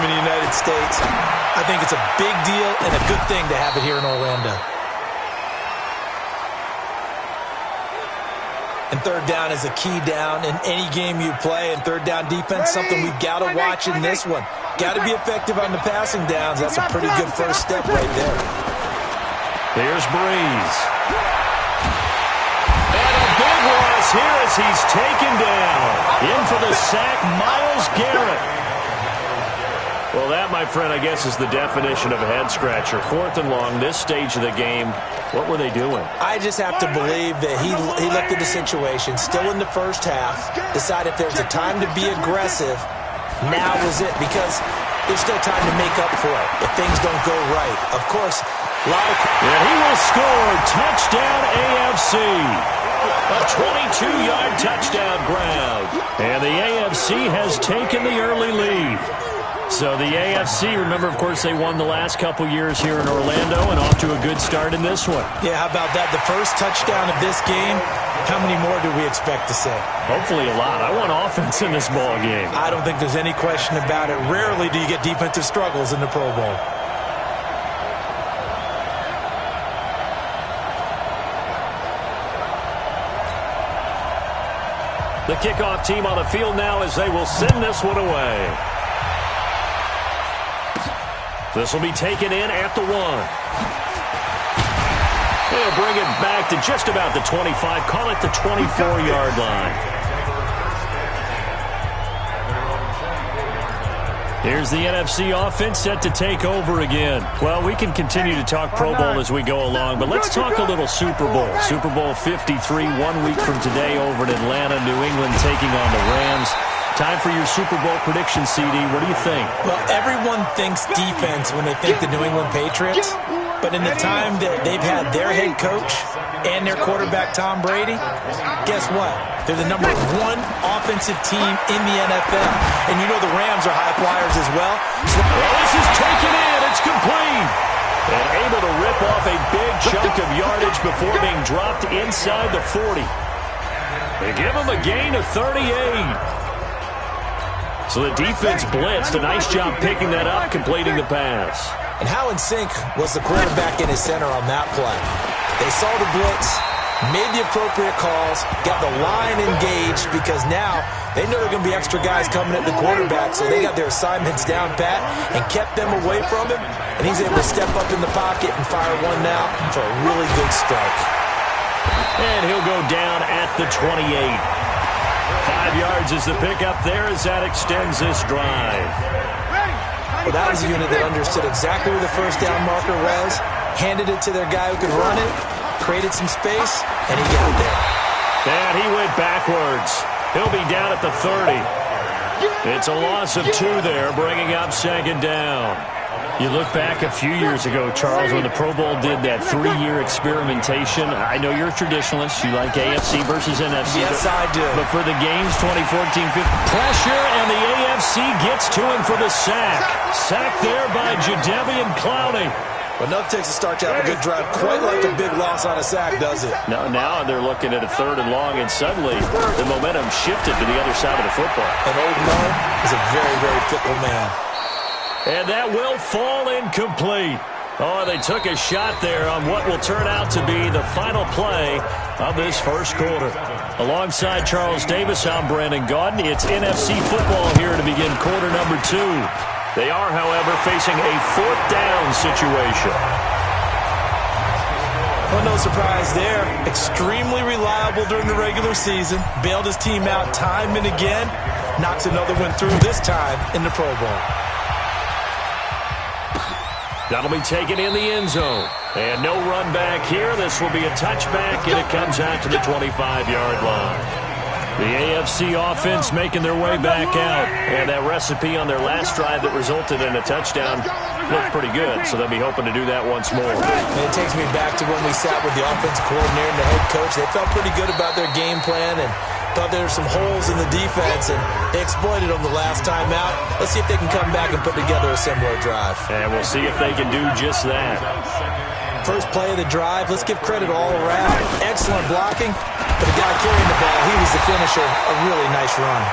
in the United States. I think it's a big deal and a good thing to have it here in Orlando. And third down is a key down in any game you play. And third down defense, something we've got to watch in this one. Got to be effective on the passing downs. That's a pretty good first step right there. Here's Breeze. And a big loss here as he's taken down. In for the sack, Myles Garrett. Well, that, my friend, I guess is the definition of a head-scratcher. 4th and long, this stage of the game. What were they doing? I just have to believe that he looked at the situation, still in the first half, decided if there's a time to be aggressive, now was it, because there's still time to make up for it if things don't go right. Of course, a lot of... And he will score. Touchdown, AFC. A 22-yard touchdown grab. And the AFC has taken the early lead. So the AFC, remember, of course, they won the last couple years here in Orlando and off to a good start in this one. Yeah, how about that? The first touchdown of this game, how many more do we expect to see? Hopefully a lot. I want offense in this ball game. I don't think there's any question about it. Rarely do you get defensive struggles in the Pro Bowl. The kickoff team on the field now as they will send this one away. This will be taken in at the 1. They'll bring it back to just about the 25. Call it the 24-yard line. Here's the NFC offense set to take over again. Well, we can continue to talk Pro Bowl as we go along, but let's talk a little Super Bowl. Super Bowl 53, 1 week from today over in Atlanta, New England taking on the Rams. Time for your Super Bowl prediction, CD. What do you think? Well, everyone thinks defense when they think the New England Patriots. But in the time that they've had their head coach and their quarterback, Tom Brady, guess what? They're the #1 offensive team in the NFL. And you know the Rams are high flyers as well. Well, this is taken in. It's complete. And able to rip off a big chunk of yardage before being dropped inside the 40. They give him a gain of 38. So the defense blitzed. A nice job picking that up, completing the pass. And how in sync was the quarterback in his center on that play? They saw the blitz, made the appropriate calls, got the line engaged because now they know there are going to be extra guys coming at the quarterback, so they got their assignments down pat and kept them away from him, and he's able to step up in the pocket and fire one now for a really good strike. And he'll go down at the 28. 5 yards is the pickup there as that extends this drive. Well, that was a unit that understood exactly where the first down marker was, handed it to their guy who could run it, created some space, and he got there. And he went backwards. He'll be down at the 30. It's a loss of 2 there, bringing up 2nd down. You look back a few years ago, Charles, when the Pro Bowl did that 3-year experimentation. I know you're a traditionalist. You like AFC versus NFC. Yes, I do. But for the games 2014-15, pressure, and the AFC gets to him for the sack. Sack there by Jadeveon Clowney. But enough takes to start to have a good drive. Quite like a big loss on a sack, does it? No, now they're looking at a 3rd and long, and suddenly the momentum shifted to the other side of the football. And Old Mo is a very, very fickle man. And that will fall incomplete. Oh, they took a shot there on what will turn out to be the final play of this first quarter. Alongside Charles Davis, I'm Brandon Gaudin. It's NFC football here to begin quarter number 2. They are, however, facing a 4th down situation. Well, no surprise there. Extremely reliable during the regular season. Bailed his team out time and again. Knocks another one through this time in the Pro Bowl. That'll be taken in the end zone. And no run back here. This will be a touchback, and it comes out to the 25-yard line. The AFC offense making their way back out. And that recipe on their last drive that resulted in a touchdown looked pretty good, so they'll be hoping to do that once more. And it takes me back to when we sat with the offense coordinator and the head coach. They felt pretty good about their game plan and thought there were some holes in the defense, and they exploited them the last time out. Let's see if they can come back and put together a similar drive. And we'll see if they can do just that. First play of the drive, let's give credit all around. Excellent blocking, but the guy carrying the ball, he was the finisher. A really nice run.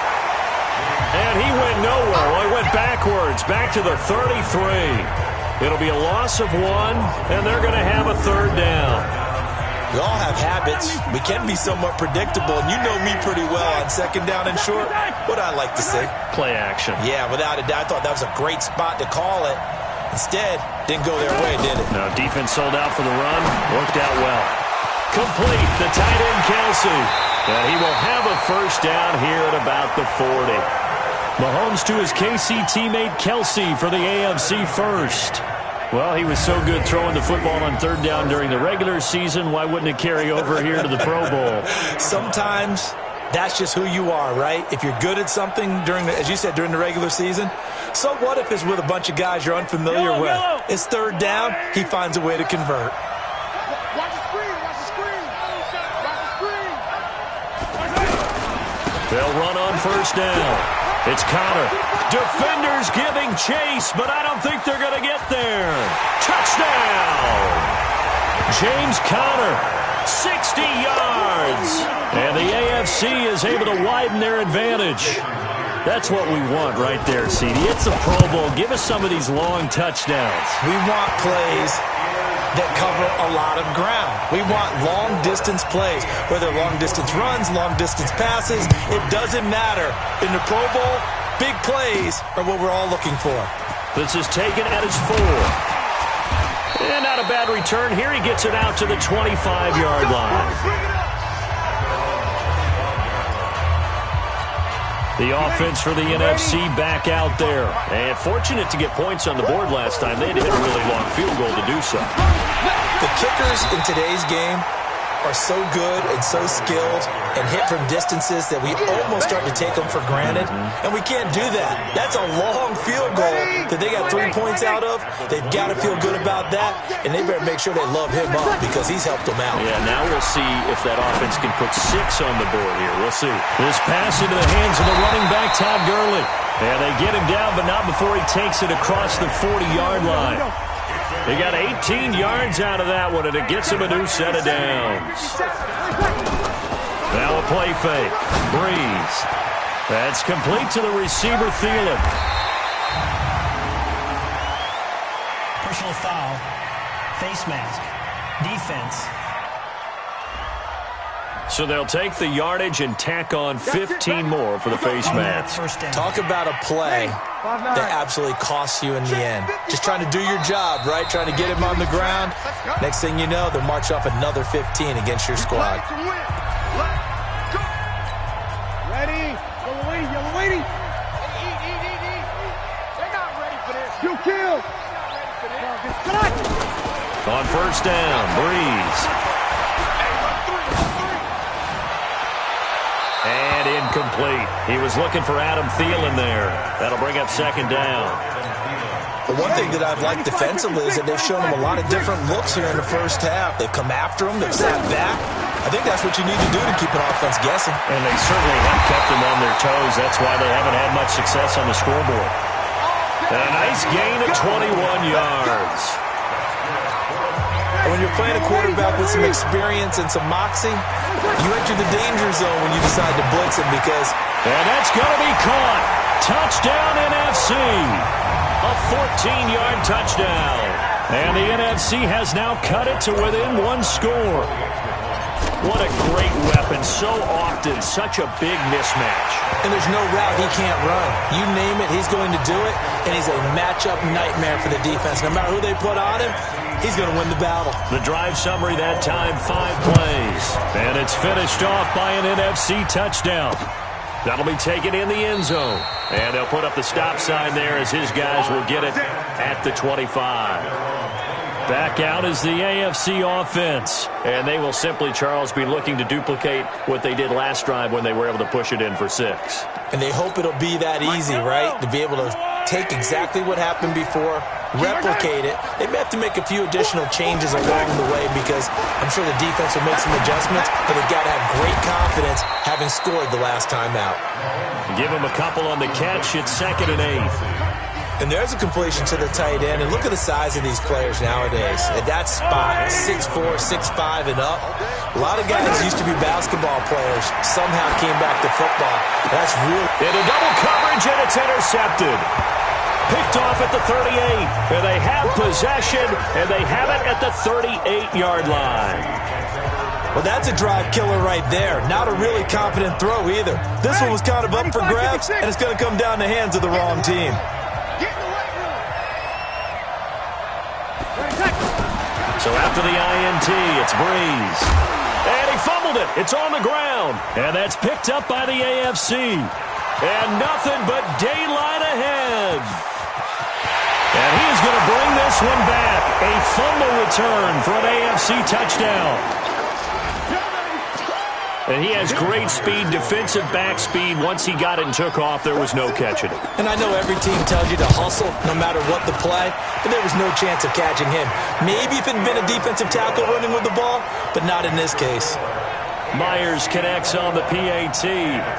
And he went nowhere. Well, he went backwards, back to the 33. It'll be a loss of 1, and they're going to have a third down. We all have habits. We can be somewhat predictable, and you know me pretty well on second down and short. What I like to say? Play action. Yeah, without a doubt. I thought that was a great spot to call it. Instead, didn't go their way, did it? No, defense sold out for the run. Worked out well. Complete, the tight end, Kelsey. And he will have a first down here at about the 40. Mahomes to his KC teammate Kelsey for the AFC first. Well, he was so good throwing the football on third down during the regular season. Why wouldn't it carry over here to the Pro Bowl? Sometimes that's just who you are, right? If you're good at something as you said, during the regular season, so what if it's with a bunch of guys you're unfamiliar with? It's third down. He finds a way to convert. Watch the screen. Watch the screen. Watch the screen. They'll run on first down. It's Connor. Defenders giving chase, but I don't think they're going to get there. Touchdown! James Conner, 60 yards. And the AFC is able to widen their advantage. That's what we want right there, CD. It's a Pro Bowl. Give us some of these long touchdowns. We want plays that cover a lot of ground. We want long-distance plays, whether long-distance runs, long-distance passes. It doesn't matter. In the Pro Bowl, big plays are what we're all looking for. This is taken at his 4. And not a bad return. Here he gets it out to the 25-yard line. The offense for the NFC back out there. And fortunate to get points on the board last time. They had to hit a really long field goal to do so. The kickers in today's game are so good and so skilled and hit from distances that we almost start to take them for granted. And we can't do that. That's a long field goal that they got 3 points out of. They've got to feel good about that, and they better make sure they love him up because he's helped them out. Yeah, now we'll see if that offense can put 6 on the board here. We'll see. This pass into the hands of the running back, Todd Gurley. And they get him down, but not before he takes it across the 40-yard line. They got 18 yards out of that one, and it gets him a new set of downs. Now a play fake. Breeze. That's complete to the receiver, Thielen. Personal foul. Face mask. Defense. So they'll take the yardage and tack on 15 more for the face mask. Talk about a play that absolutely costs you in the end. Just trying to do your job, right? Trying to get him on the ground. Next thing you know, they'll march off another 15 against your squad. Ready? Yellow waiting. Eat. They're not ready for this. You kill. On first down, Breeze. And incomplete. He was looking for Adam Thielen there. That'll bring up second down. The one thing that I've liked defensively is that they've shown him a lot of different looks here in the first half. They've come after him. They've sat back. I think that's what you need to do to keep an offense guessing. And they certainly have kept them on their toes. That's why they haven't had much success on the scoreboard. And a nice gain of 21 yards. When you're playing a quarterback with some experience and some moxie, you enter the danger zone when you decide to blitz him because... And that's going to be caught. Touchdown NFC. A 14-yard touchdown. And the NFC has now cut it to within 1 score. What a great weapon. So often, such a big mismatch. And there's no route he can't run. You name it, he's going to do it. And he's a matchup nightmare for the defense. No matter who they put on him, he's going to win the battle. The drive summary that time, 5 plays. And it's finished off by an NFC touchdown. That'll be taken in the end zone. And they'll put up the stop sign there as his guys will get it at the 25. Back out is the AFC offense. And they will simply, Charles, be looking to duplicate what they did last drive when they were able to push it in for 6. And they hope it'll be that easy, right? To be able to take exactly what happened before, replicate it. They may have to make a few additional changes along the way because I'm sure the defense will make some adjustments, but they've got to have great confidence having scored the last time out. Give them a couple on the catch. It's 2nd and 8. And there's a completion to the tight end. And look at the size of these players nowadays. At that spot, 6'4", 6'5", and up. A lot of guys used to be basketball players, somehow came back to football. That's really... Into double coverage, and it's intercepted. Picked off at the 38. And they have possession, and they have it at the 38-yard line. Well, that's a drive killer right there. Not a really confident throw either. This one was kind of up for grabs, and it's going to come down the hands of the wrong team. So after the INT, it's Breeze. And he fumbled it. It's on the ground. And that's picked up by the AFC. And nothing but daylight ahead. And he is going to bring this one back. A fumble return for an AFC touchdown. And he has great speed, defensive back speed. Once he got it and took off, there was no catching it. And I know every team tells you to hustle no matter what the play, but there was no chance of catching him. Maybe if it had been a defensive tackle running with the ball, but not in this case. Myers connects on the PAT.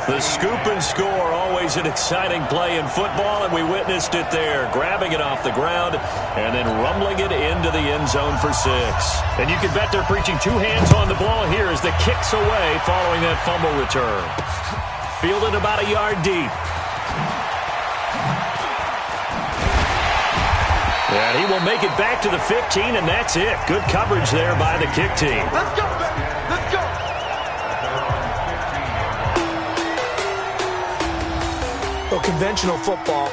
The scoop and score, always an exciting play in football, and we witnessed it there, grabbing it off the ground and then rumbling it into the end zone for 6. And you can bet they're preaching 2 hands on the ball here as the kick's away following that fumble return. Fielded about a yard deep. And he will make it back to the 15, and that's it. Good coverage there by the kick team. Let's go, baby. Let's go. Well, conventional football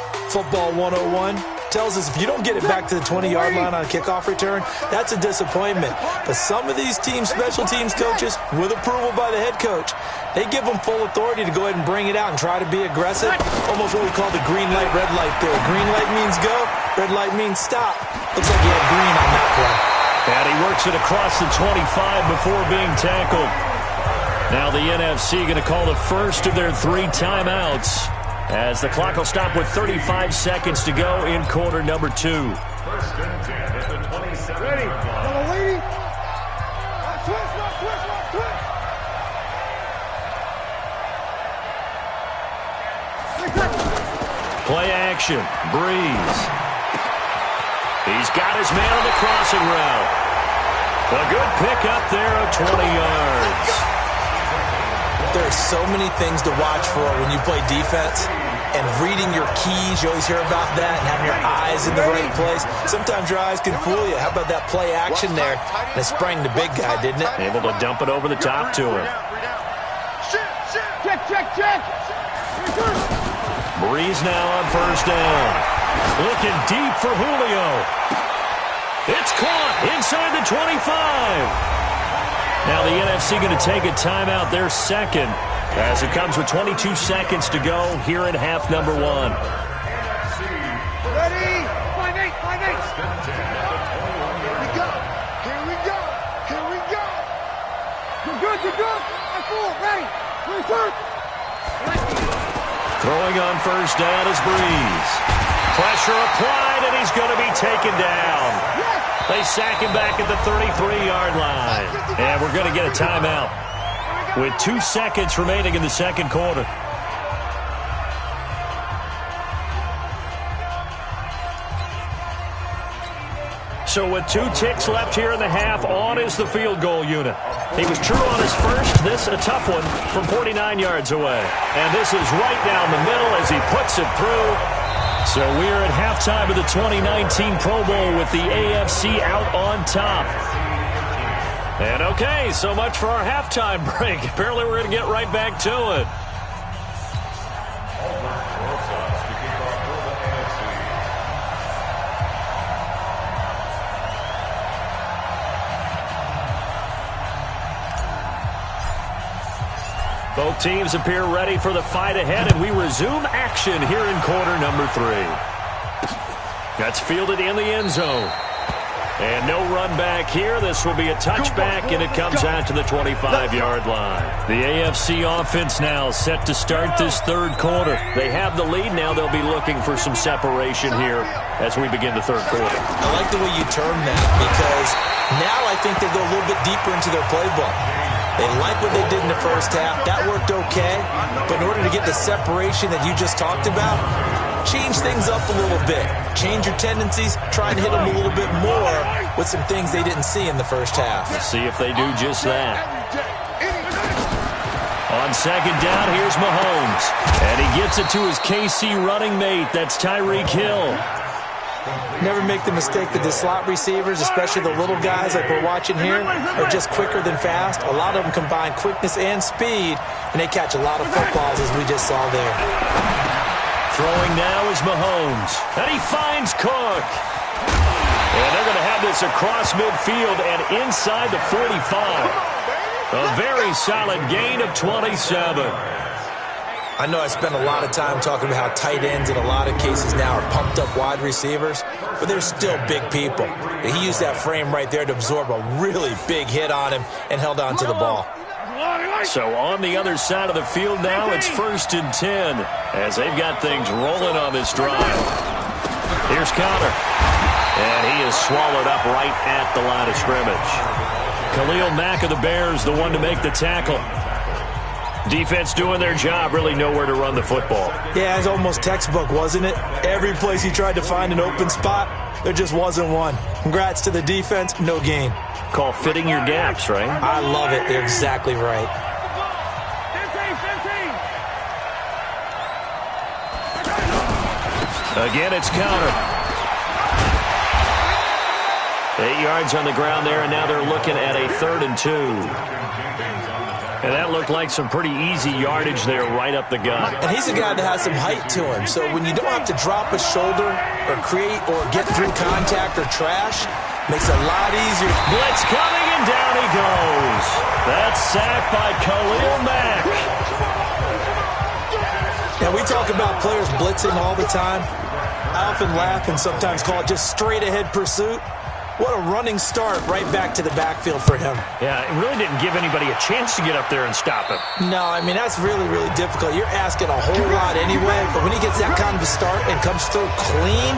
101, tells us if you don't get it back to the 20-yard line on a kickoff return, that's a disappointment. But some of these teams, special teams coaches, with approval by the head coach, they give them full authority to go ahead and bring it out and try to be aggressive. Almost what we call the green light, red light theory. Green light means go, red light means stop. Looks like he had green on that play. And he works it across the 25 before being tackled. Now the NFC going to call the first of their 3 timeouts, as the clock will stop with 35 seconds to go in quarter number 2. Ready? Little lady? Twist. Play action. Breeze. He's got his man on the crossing route. A good pick up there of 20 yards. There are so many things to watch for when you play defense. And reading your keys, you always hear about that, and having your eyes in the right place. Sometimes your eyes can fool you. How about that play action there? And it sprang the big guy, didn't it? Able to dump it over the top to him. Check. Breeze now on first down. Looking deep for Julio. It's caught inside the 25. Now the NFC going to take a timeout, their second, as it comes with 22 seconds to go here in half number 1. Ready? 5-8. Here we go. You're good. I'm full. Ready? Return. Throwing on first down is Breeze. Pressure applied, and he's going to be taken down. They sack him back at the 33-yard line. And we're going to get a timeout with 2 seconds remaining in the second quarter. So with 2 ticks left here in the half, on is the field goal unit. He was true on his first. This a tough one from 49 yards away. And this is right down the middle as he puts it through. So we're at halftime of the 2019 Pro Bowl with the AFC out on top. And okay, so much for our halftime break. Apparently we're going to get right back to it. Both teams appear ready for the fight ahead, and we resume action here in quarter number 3. That's fielded in the end zone. And no run back here. This will be a touchback, and it comes out to the 25-yard line. The AFC offense now set to start this third quarter. They have the lead. Now they'll be looking for some separation here as we begin the third quarter. I like the way you term that, because now I think they go a little bit deeper into their playbook. They like what they did in the first half. That worked okay. But in order to get the separation that you just talked about, change things up a little bit. Change your tendencies, try and hit them a little bit more with some things they didn't see in the first half. Let's see if they do just that. On second down, here's Mahomes. And he gets it to his KC running mate. That's Tyreek Hill. Never make the mistake that the slot receivers, especially the little guys like we're watching here, are just quicker than fast. A lot of them combine quickness and speed, and they catch a lot of footballs, as we just saw there. Throwing now is Mahomes. And he finds Cook. And they're going to have this across midfield and inside the 45. A very solid gain of 27. I know I spent a lot of time talking about how tight ends in a lot of cases now are pumped up wide receivers, but they're still big people. He used that frame right there to absorb a really big hit on him and held on to the ball. So on the other side of the field now, it's 1st and 10 as they've got things rolling on this drive. Here's Conner. And he is swallowed up right at the line of scrimmage. Khalil Mack of the Bears, the one to make the tackle. Defense doing their job, really nowhere to run the football. Yeah, it's almost textbook, wasn't it? Every place he tried to find an open spot, there just wasn't one. Congrats to the defense, no gain. Call fitting your gaps, right? I love it. They're exactly right. 15. Again, it's Conner. 8 yards on the ground there, and now they're looking at a 3rd and 2. And that looked like some pretty easy yardage there right up the gut. And he's a guy that has some height to him. So when you don't have to drop a shoulder or create or get through contact or trash, makes it a lot easier. Blitz coming, and down he goes. That's sacked by Khalil Mack. Now, we talk about players blitzing all the time. I often laugh and sometimes call it just straight-ahead pursuit. What a running start right back to the backfield for him. Yeah, it really didn't give anybody a chance to get up there and stop him. No, I mean, that's really, really difficult. You're asking a whole lot anyway, but when he gets that kind of a start and comes through clean,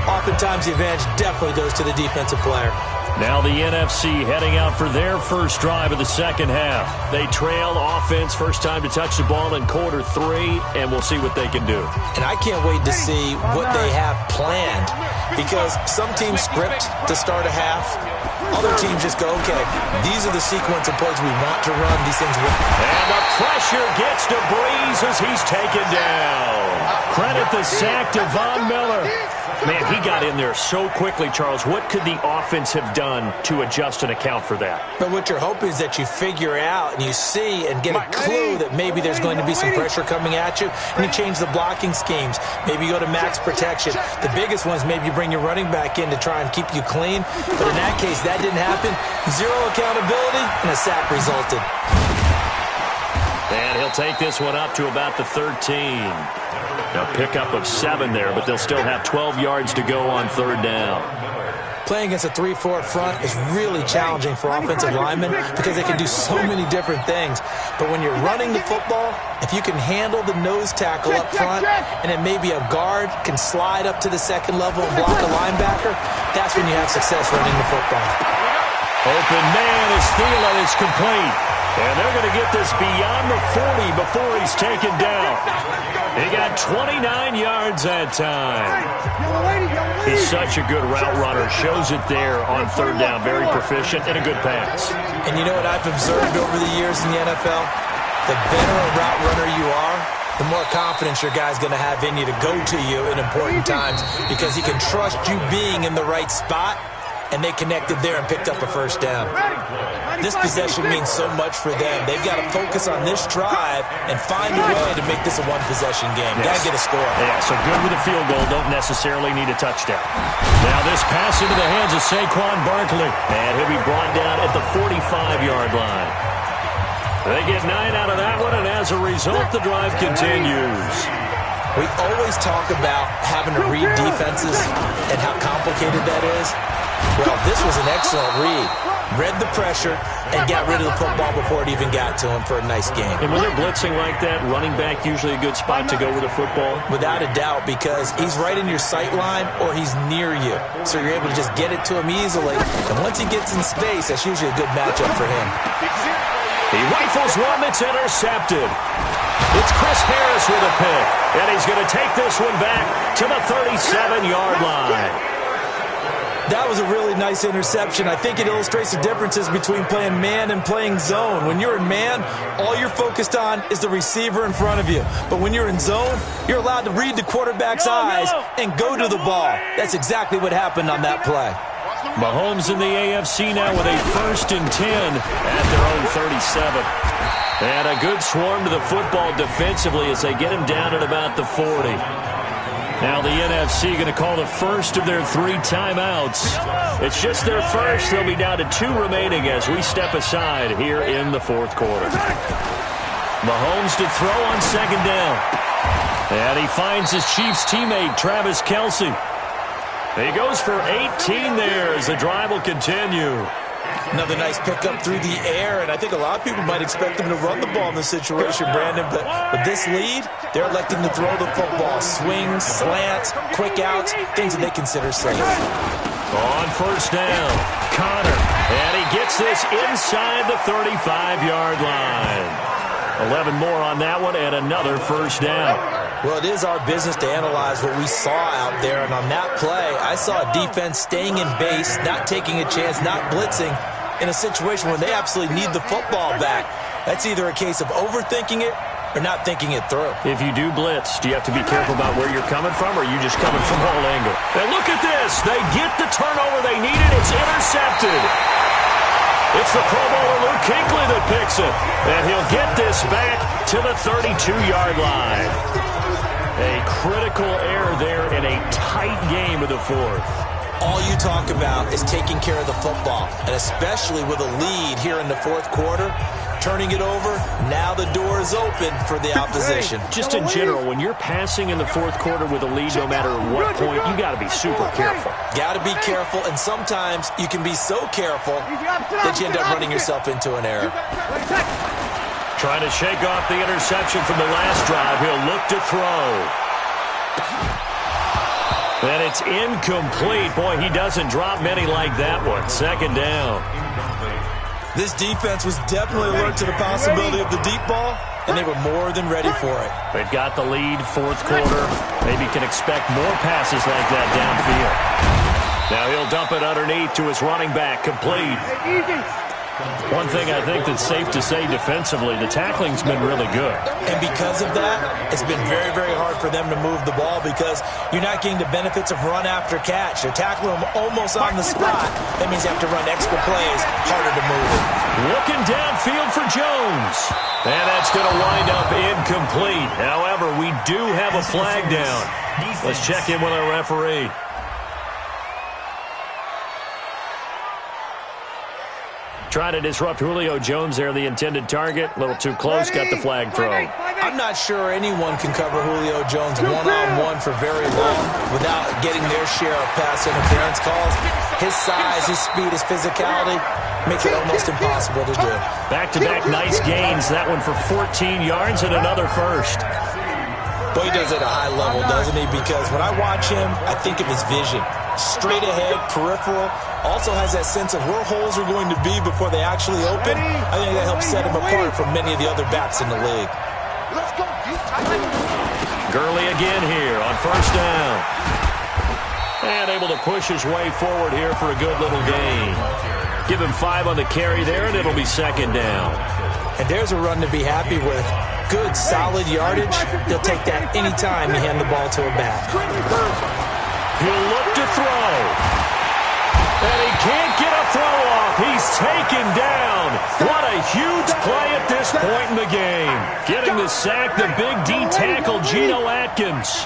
oftentimes the advantage definitely goes to the defensive player. Now the NFC heading out for their first drive of the second half. They trail offense, first time to touch the ball in quarter 3, and we'll see what they can do. And I can't wait to see what they have planned, because some teams script to start a half. Other teams just go, okay, these are the sequence of plays we want to run. These things will. And the pressure gets to Breeze as he's taken down. Credit the sack to Von Miller. Man, he got in there so quickly, Charles. What could the offense have done to adjust and account for that? But what you're hoping is that you figure out and you see and get a clue that maybe there's going to be some pressure coming at you, and you change the blocking schemes. Maybe you go to max protection. The biggest one is maybe you bring your running back in to try and keep you clean. But in that case, that didn't happen. Zero accountability, and a sack resulted. And he'll take this one up to about the 13. A pickup of 7 there, but they'll still have 12 yards to go on 3rd down. Playing against a 3-4 front is really challenging for offensive linemen because they can do so many different things. But when you're running the football, if you can handle the nose tackle up front, and then maybe a guard can slide up to the second level and block a linebacker, that's when you have success running the football. Open man is Thielen. It's complete. And they're going to get this beyond the 40 before he's taken down. He got 29 yards that time. He's such a good route runner. Shows it there on 3rd down. Very proficient and a good pass. And you know what I've observed over the years in the NFL? The better a route runner you are, the more confidence your guy's going to have in you to go to you in important times, because he can trust you being in the right spot, and they connected there and picked up a 1st down. This possession means so much for them. They've got to focus on this drive and find a way to make this a one-possession game. Yes. Got to get a score. Yeah, so good with a field goal. Don't necessarily need a touchdown. Now this pass into the hands of Saquon Barkley. And he'll be brought down at the 45-yard line. They get 9 out of that one, and as a result, the drive continues. We always talk about having to read defenses and how complicated that is. Well, this was an excellent read. Read the pressure and got rid of the football before it even got to him for a nice game. And when they're blitzing like that, running back usually a good spot to go with the football? Without a doubt, because he's right in your sight line or he's near you. So you're able to just get it to him easily. And once he gets in space, that's usually a good matchup for him. He rifles one that's intercepted. It's Chris Harris with a pick, and he's going to take this one back to the 37-yard line. That was a really nice interception. I think it illustrates the differences between playing man and playing zone. When you're in man, all you're focused on is the receiver in front of you. But when you're in zone, you're allowed to read the quarterback's eyes and go to the ball. That's exactly what happened on that play. Mahomes in the AFC now with a 1st and 10 at their own 37. And a good swarm to the football defensively as they get him down at about the 40. Now the NFC going to call the first of their 3 timeouts. It's just their first. They'll be down to 2 remaining as we step aside here in the 4th quarter. Mahomes to throw on 2nd down. And he finds his Chiefs teammate, Travis Kelce. He goes for 18 there as the drive will continue. Another nice pickup through the air, and I think a lot of people might expect them to run the ball in this situation, Brandon, but with this lead, they're electing to throw the football. Swings, slants, quick outs, things that they consider safe. On 1st down, Connor, and he gets this inside the 35-yard line. 11 more on that one, and another 1st down. Well, it is our business to analyze what we saw out there, and on that play, I saw a defense staying in base, not taking a chance, not blitzing in a situation where they absolutely need the football back. That's either a case of overthinking it or not thinking it through. If you do blitz, do you have to be careful about where you're coming from, or are you just coming from all angle? And look at this. They get the turnover they needed. It's intercepted. It's the Pro Bowler Luke Kuechly that picks it. And he'll get this back to the 32-yard line. A critical error there in a tight game of the 4th. All you talk about is taking care of the football, and especially with a lead here in the 4th quarter, turning it over, now the door is open for the opposition. Just in general, when you're passing in the 4th quarter with a lead, no matter what point, you got to be super careful. Got to be careful, and sometimes you can be so careful that you end up running yourself into an error. Trying to shake off the interception from the last drive. He'll look to throw. And it's incomplete. Boy, he doesn't drop many like that one. 2nd down. This defense was definitely alert to the possibility of the deep ball, and they were more than ready for it. They've got the lead, 4th quarter. Maybe can expect more passes like that downfield. Now he'll dump it underneath to his running back, complete. One thing I think that's safe to say defensively, the tackling's been really good. And because of that, it's been very, very hard for them to move the ball because you're not getting the benefits of run after catch. They're tackling them almost on the spot. That means you have to run extra plays, harder to move it. Looking downfield for Jones. And that's going to wind up incomplete. However, we do have a flag down. Let's check in with our referee. Trying to disrupt Julio Jones there, the intended target. A little too close, got the flag thrown. I'm not sure anyone can cover Julio Jones one-on-one for very long without getting their share of pass interference calls. His size, his speed, his physicality makes it almost impossible to do. Back-to-back nice gains. That one for 14 yards and another 1st. Boy, he does it at a high level, doesn't he? Because when I watch him, I think of his vision. Straight ahead, peripheral. Also has that sense of where holes are going to be before they actually open. I think that helps set him apart from many of the other backs in the league. Gurley again here on 1st down. And able to push his way forward here for a good little gain. Give him 5 on the carry there, and it'll be 2nd down. And there's a run to be happy with. Good, solid yardage. They'll take that anytime you hand the ball to a back. He'll look to throw. And he can't get a throw off. He's taken down. What a huge play at this point in the game. Getting the sack, the big D tackle, Geno Atkins.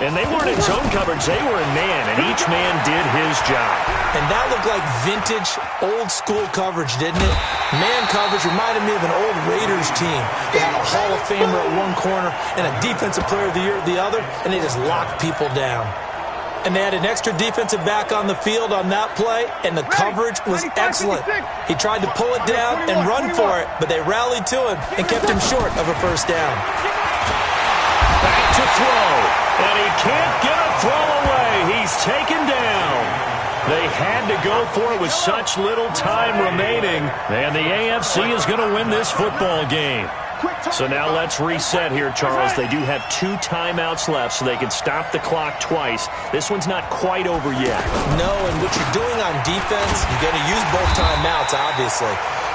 And they weren't in zone coverage. They were in man, and each man did his job. And that looked like vintage, old-school coverage, didn't it? Man coverage reminded me of an old Raiders team. They had a Hall of Famer at one corner and a Defensive Player of the Year at the other, and they just locked people down. And they had an extra defensive back on the field on that play, and the coverage was excellent. He tried to pull it down and run for it, but they rallied to him and kept him short of a 1st down. Back to throw, and he can't get a throw away. He's taken down. They had to go for it with such little time remaining, and the AFC is going to win this football game. So now let's reset here, Charles. They do have 2 timeouts left, so they can stop the clock twice. This one's not quite over yet. No, and what you're doing on defense, you're going to use both timeouts, obviously.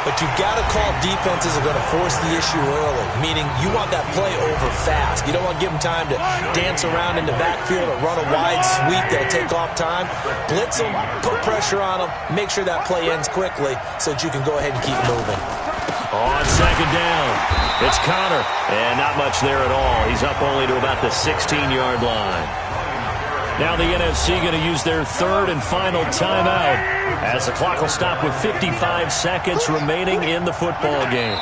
But you've got to call defenses are going to force the issue early, meaning you want that play over fast. You don't want to give them time to dance around in the backfield or run a wide sweep that'll take off time. Blitz them, put pressure on them, make sure that play ends quickly so that you can go ahead and keep moving. On second down, it's Connor, and not much there at all. He's up only to about the 16-yard line. Now the NFC going to use their 3rd and final timeout as the clock will stop with 55 seconds remaining in the football game.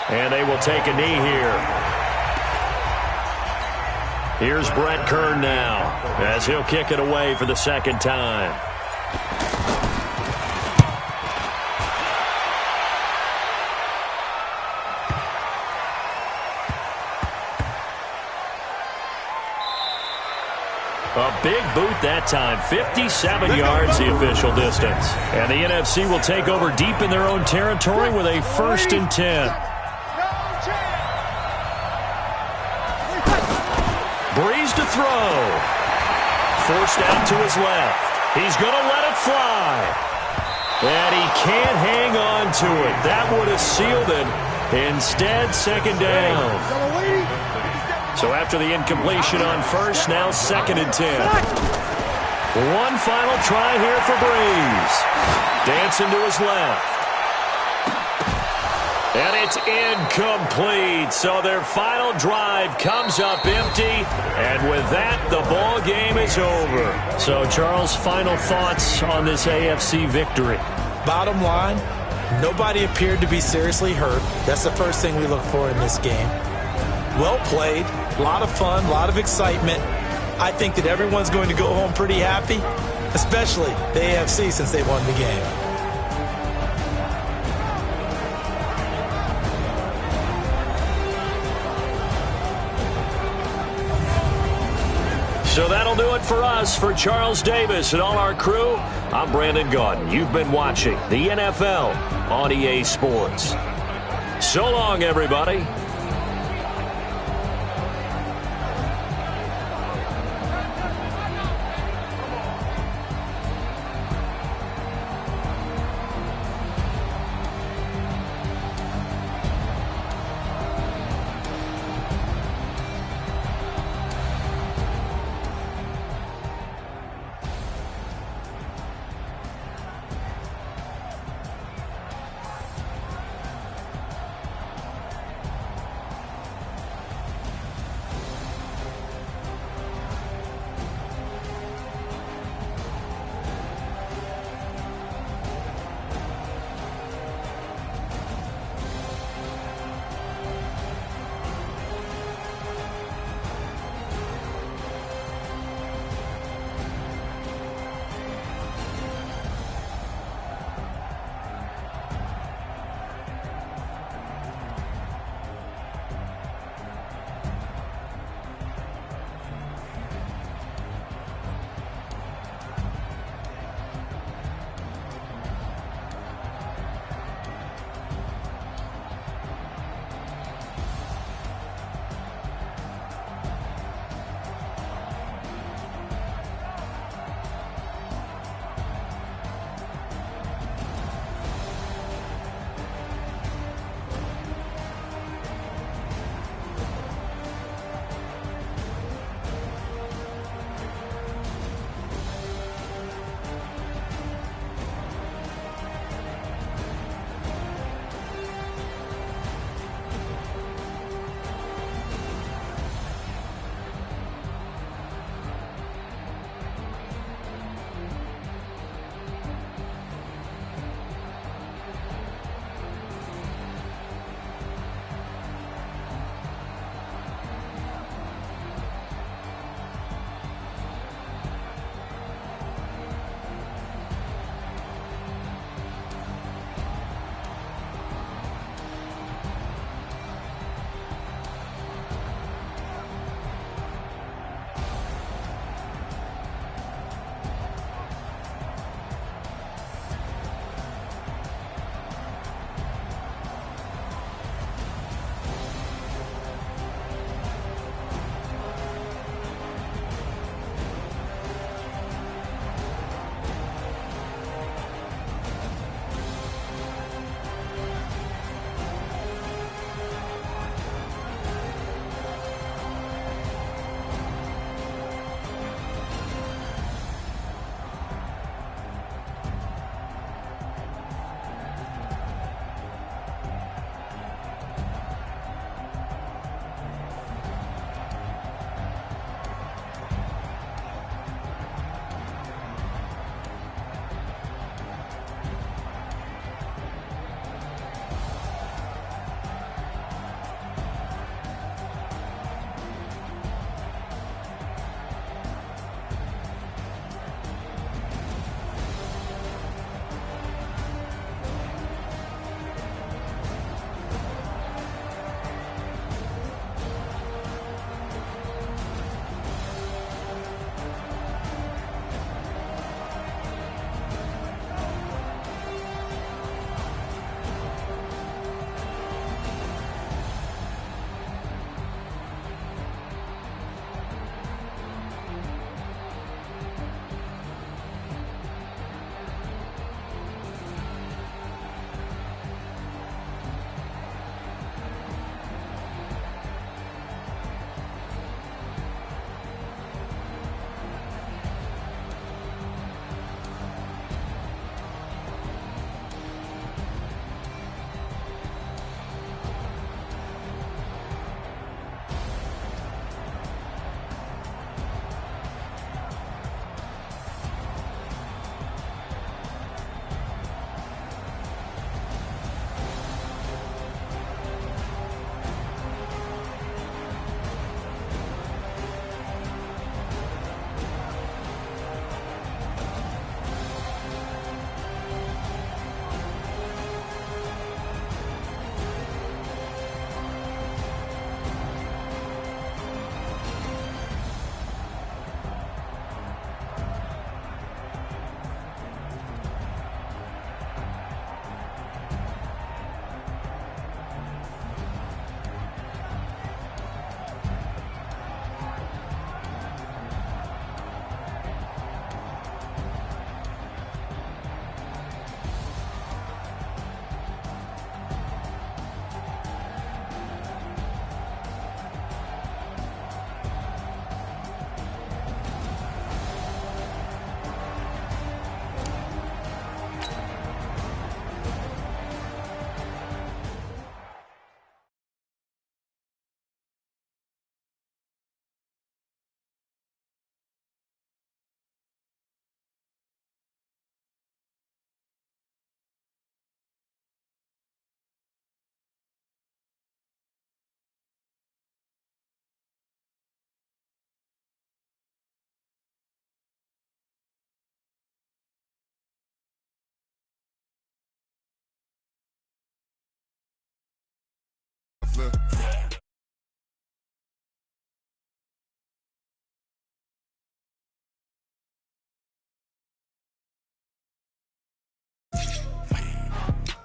And they will take a knee here. Here's Brett Kern now as he'll kick it away for the 2nd time. A big boot that time, 57 yards the official distance. And the NFC will take over deep in their own territory with a 1st and 10. Breeze to throw. Forced out to his left. He's going to let it fly. And he can't hang on to it. That would have sealed it. Instead, 2nd down. So after the incompletion on 1st, now 2nd and 10. One final try here for Breeze. Dancing to his left. And it's incomplete. So their final drive comes up empty. And with that, the ball game is over. So, Charles, final thoughts on this AFC victory? Bottom line, nobody appeared to be seriously hurt. That's the first thing we look for in this game. Well played, a lot of fun, a lot of excitement. I think that everyone's going to go home pretty happy, especially the AFC since they won the game. So that'll do it for us. For Charles Davis and all our crew, I'm Brandon Gaudin. You've been watching the NFL on EA Sports. So long, everybody.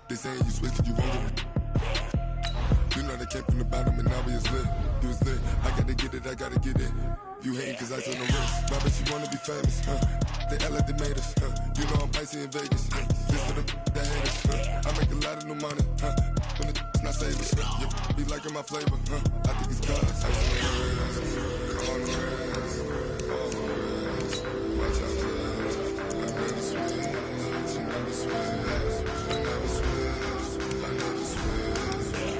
They saying you switch, you won't get it. You know they came from the bottom and now we is lit. You was lit, I gotta get it, I gotta get it. You hating cause I on the wrist. My bitch, you wanna be famous, They act like they made us, You know I'm icy in Vegas, This for the that haters, I make a lot of new money, When the not savers, You be liking my flavor, I think it's cause I on the wrist, on the wrist, on the wrist. Watch out, I never switch, I never switch, I never switch, I never switch.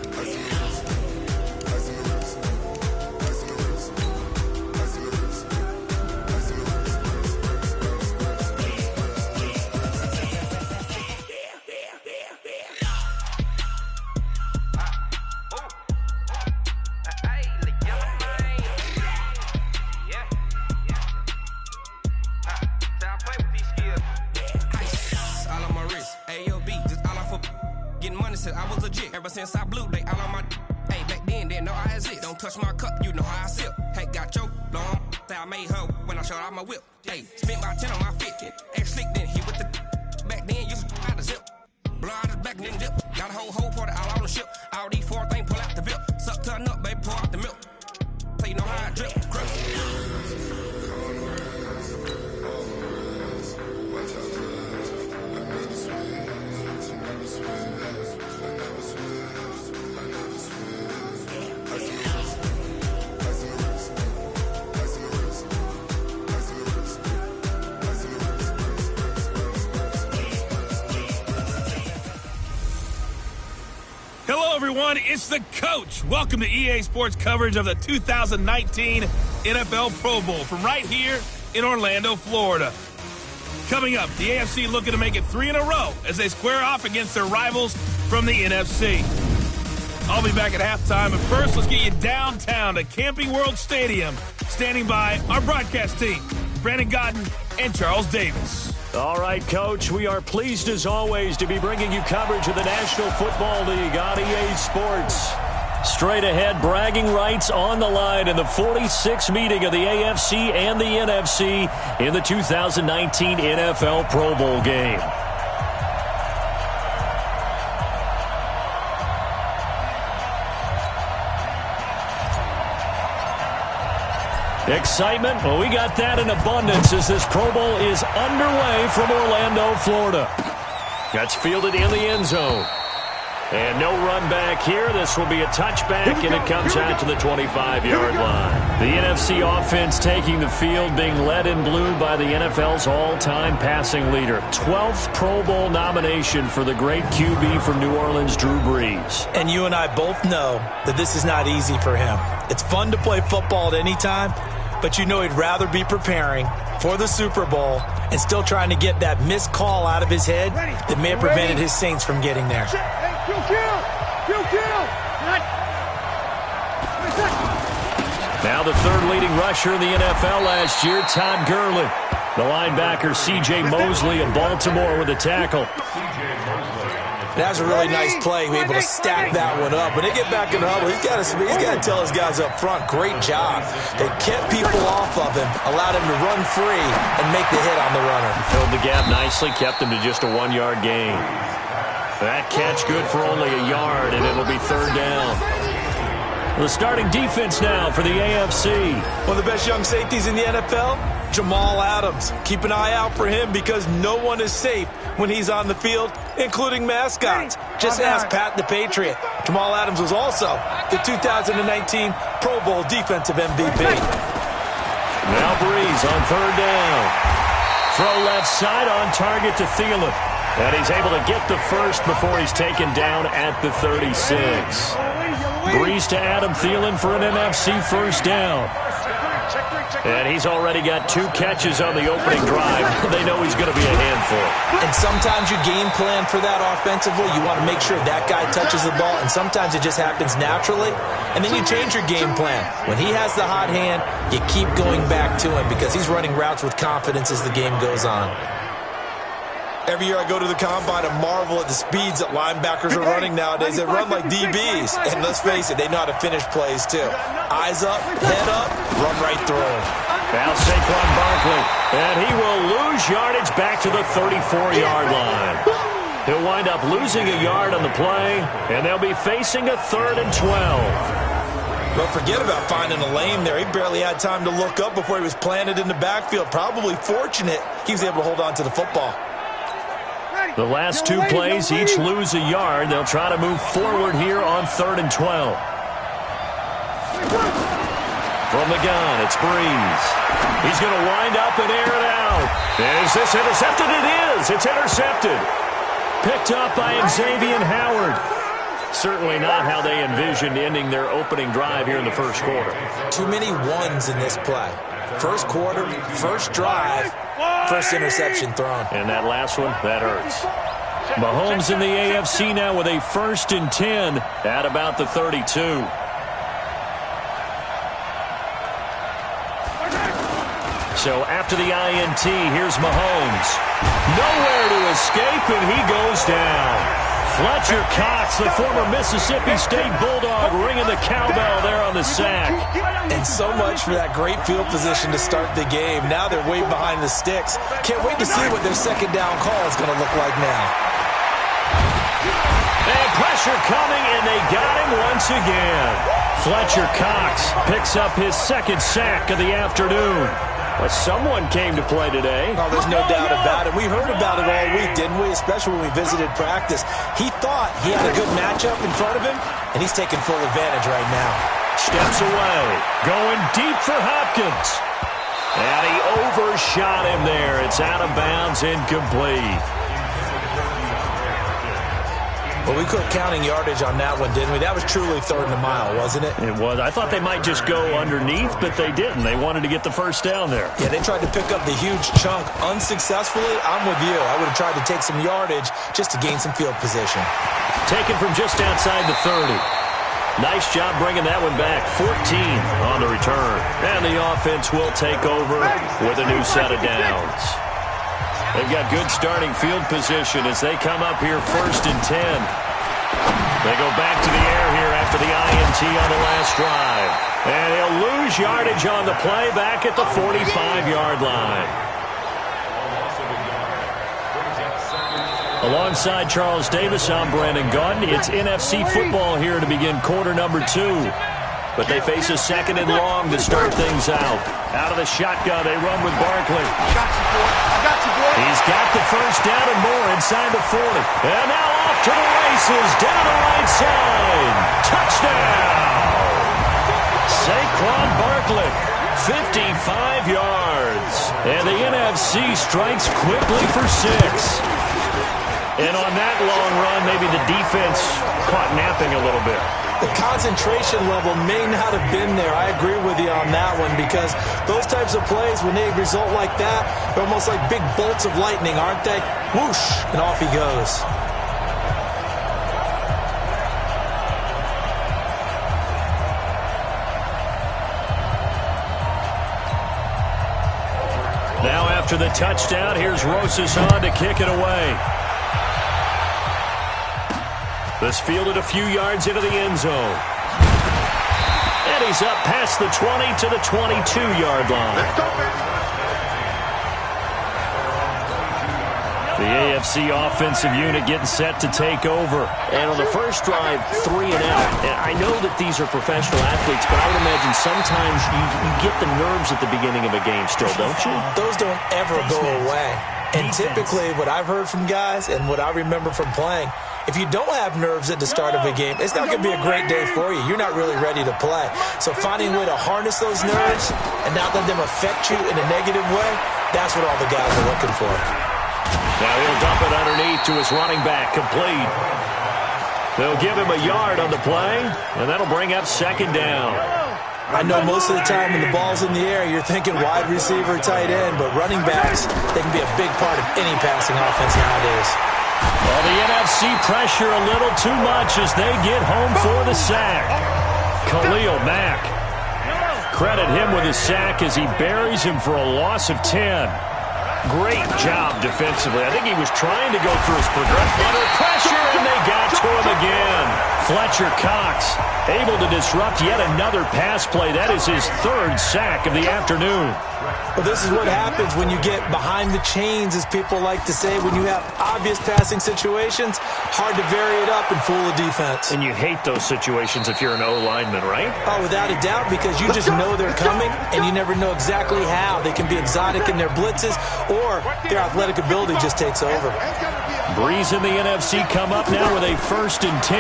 I see the wrist, I see the wrist, I see the wrist, I see the wrist, I see the wrist. I was legit ever since I blew they all on my hey back then didn't know I exist. Don't touch my cup, you know how I sip. Hey, got your long say I made her when I showed out my whip. Hey, spent about 10 on my fit. Ex slick then hit with the back then used to out the zip. Blow out his back then dip. Got a whole party all on the ship. All these four things pull out the bip. Suck to a nut, baby, pour out the milk. So you know how I drip. Crush. Hello, everyone. It's the coach. Welcome to EA Sports coverage of the 2019 NFL Pro Bowl from right here in Orlando, Florida. Coming up, the AFC looking to make it 3 in a row as they square off against their rivals from the NFC. I'll be back at halftime, but first, let's get you downtown to Camping World Stadium. Standing by our broadcast team, Brandon Godden and Charles Davis. All right, Coach, we are pleased as always to be bringing you coverage of the National Football League on EA Sports. Straight ahead, bragging rights on the line in the 46th meeting of the AFC and the NFC in the 2019 NFL Pro Bowl game. Excitement? Well, we got that in abundance as this Pro Bowl is underway from Orlando, Florida. That's fielded in the end zone. And no run back here. This will be a touchback, and it comes out to the 25-yard line. The NFC offense taking the field, being led in blue by the NFL's all-time passing leader. 12th Pro Bowl nomination for the great QB from New Orleans, Drew Brees. And you and I both know that this is not easy for him. It's fun to play football at any time, but you know he'd rather be preparing for the Super Bowl and still trying to get that missed call out of his head that may have prevented his Saints from getting there. Now the third leading rusher in the NFL last year, Todd Gurley. The linebacker, C.J. Mosley of Baltimore with a tackle. That was a really nice play. Able to stack that one up. When they get back in the huddle, he's got to tell his guys up front, great job. They kept people off of him, allowed him to run free and make the hit on the runner. Filled the gap nicely, kept him to just a 1-yard gain. That catch good for only a yard, and it'll be third down. The starting defense now for the AFC. One of the best young safeties in the NFL, Jamal Adams. Keep an eye out for him because no one is safe when he's on the field, including mascots. Just ask Pat the Patriot. Jamal Adams was also the 2019 Pro Bowl Defensive MVP. Now Brees on third down. Throw left side on target to Thielen. And he's able to get the first before he's taken down at the 36. Brees to Adam Thielen for an NFC first down. And he's already got 2 catches on the opening drive. They know he's going to be a handful. And sometimes you game plan for that offensively. You want to make sure that guy touches the ball, and sometimes it just happens naturally. And then you change your game plan. When he has the hot hand, you keep going back to him because he's running routes with confidence as the game goes on. Every year I go to the combine and marvel at the speeds that linebackers are running nowadays. They run like DBs. And let's face it, they know how to finish plays too. Eyes up, head up, run right through them. Now Saquon Barkley. And he will lose yardage back to the 34-yard line. He'll wind up losing a yard on the play, and they'll be facing a 3rd and 12. Well, forget about finding a lane there. He barely had time to look up before he was planted in the backfield. Probably fortunate he was able to hold on to the football. The last 2 plays each lose a yard. They'll try to move forward here on 3rd and 12. From the gun, it's Breeze. He's going to wind up and air it out. Is this intercepted? It is. It's intercepted. Picked up by Xavier Howard. Certainly not how they envisioned ending their opening drive here in the first quarter. Too many ones in this play. First quarter, first drive, first interception thrown. And that last one, that hurts. Mahomes in the AFC now with a 1st and 10 at about the 32. So after the INT, here's Mahomes. Nowhere to escape, and he goes down. Fletcher Cox, the former Mississippi State Bulldog, ringing the cowbell there on the sack. And so much for that great field position to start the game. Now they're way behind the sticks. Can't wait to see what their second down call is going to look like now. And pressure coming, and they got him once again. Fletcher Cox picks up his 2nd sack of the afternoon. Well, someone came to play today. Oh, there's no doubt about it. We heard about it all week, didn't we? Especially when we visited practice. He thought he had a good matchup in front of him, and he's taking full advantage right now. Steps away. Going deep for Hopkins. And he overshot him there. It's out of bounds, incomplete. Well, we quit counting yardage on that one, didn't we? That was truly 3rd and a mile, wasn't it? It was. I thought they might just go underneath, but they didn't. They wanted to get the first down there. Yeah, they tried to pick up the huge chunk unsuccessfully. I'm with you. I would have tried to take some yardage just to gain some field position. Taken from just outside the 30. Nice job bringing that one back. 14 on the return. And the offense will take over with a new set of downs. They've got good starting field position as they come up here 1st and 10. They go back to the air here after the INT on the last drive. And he'll lose yardage on the play back at the 45-yard line. Alongside Charles Davis, I'm Brandon Gaudin. It's NFC football here to begin quarter number 2. But they face a 2nd and long to start things out. Out of the shotgun, they run with Barkley. I got you, boy. He's got the first down and more inside the 40. And now off to the races, down the right side. Touchdown! Saquon Barkley, 55 yards. And the NFC strikes quickly for 6. And on that long run, maybe the defense caught napping a little bit. The concentration level may not have been there. I agree with you on that one because those types of plays, when they result like that, they're almost like big bolts of lightning, aren't they? Whoosh, and off he goes. Now after the touchdown, here's Rosas on to kick it away. This fielded a few yards into the end zone. And he's up past the 20 to the 22-yard line. The AFC offensive unit getting set to take over. And on the first drive, 3 and out. And I know that these are professional athletes, but I would imagine sometimes you get the nerves at the beginning of a game still, don't you? Those don't ever go away. And typically what I've heard from guys and what I remember from playing, if you don't have nerves at the start of a game, it's not going to be a great day for you. You're not really ready to play. So finding a way to harness those nerves and not let them affect you in a negative way, that's what all the guys are looking for. Now he'll dump it underneath to his running back, complete. They'll give him a yard on the play, and that'll bring up 2nd down. I know most of the time when the ball's in the air, you're thinking wide receiver, tight end, but running backs, they can be a big part of any passing offense nowadays. Well, the NFC pressure a little too much as they get home for the sack. Khalil Mack. Credit him with a sack as he buries him for a loss of 10. Great job defensively. I think he was trying to go through his progression. Under pressure, and they got to him again. Fletcher Cox able to disrupt yet another pass play. That is his third sack of the afternoon. Well, this is what happens when you get behind the chains, as people like to say. When you have obvious passing situations, hard to vary it up and fool a defense. And you hate those situations if you're an O-lineman, right? Oh, without a doubt, because you just know they're coming, and you never know exactly how. They can be exotic in their blitzes, or their athletic ability just takes over. Breeze and the NFC come up now with a 1st and 10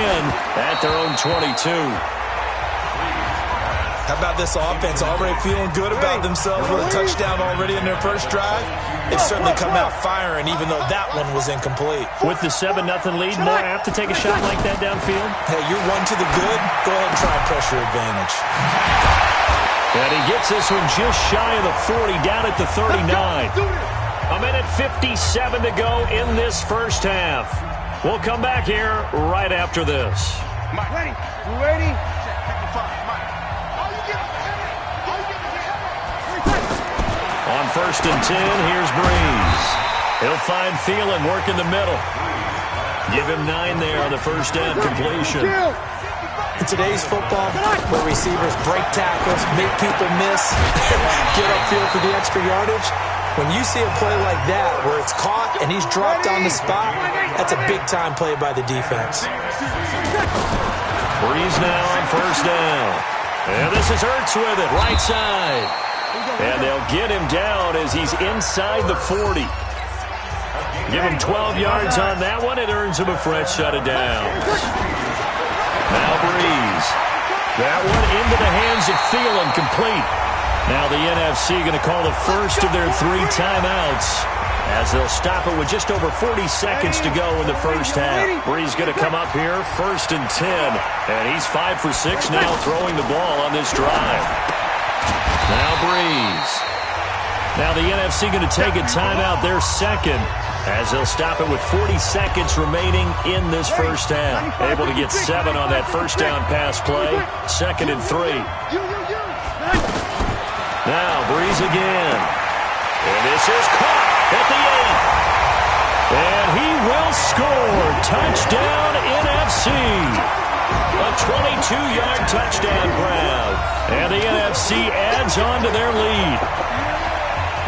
at their own 22. How about this offense already feeling good about themselves with a touchdown already in their first drive? They've certainly come out firing, even though that one was incomplete. With the 7-0 lead, more apt to take a shot like that downfield? Hey, you're one to the good. Go ahead and try and pressure advantage. And he gets this one just shy of the 40, down at the 39. A minute 57 to go in this first half. We'll come back here right after this. Mike, ready? You ready? On 1st and 10, here's Breeze. He'll find Thielen working the middle. Give him 9 there on the first down completion. In today's football, where receivers break tackles, make people miss, get upfield for the extra yardage, when you see a play like that where it's caught and he's dropped on the spot, that's a big-time play by the defense. Breeze now on 1st down. And this is Ertz with it, right side. And they'll get him down as he's inside the 40. Give him 12 yards on that one. It earns him a fresh set of downs. Now Breeze. That one into the hands of Thielen, complete. Now the NFC going to call the first of their 3 timeouts, as they'll stop it with just over 40 seconds to go in the first half. Breeze going to come up here, 1st and 10. And he's 5 for 6 now throwing the ball on this drive. Now Breeze. Now the NFC going to take a timeout, their second, as they'll stop it with 40 seconds remaining in this first half. Able to get 7 on that first down pass play. 2nd and 3. Now Breeze again. And this is caught at the 8. And he will score. Touchdown NFC. A 22-yard touchdown grab. And the NFC adds on to their lead.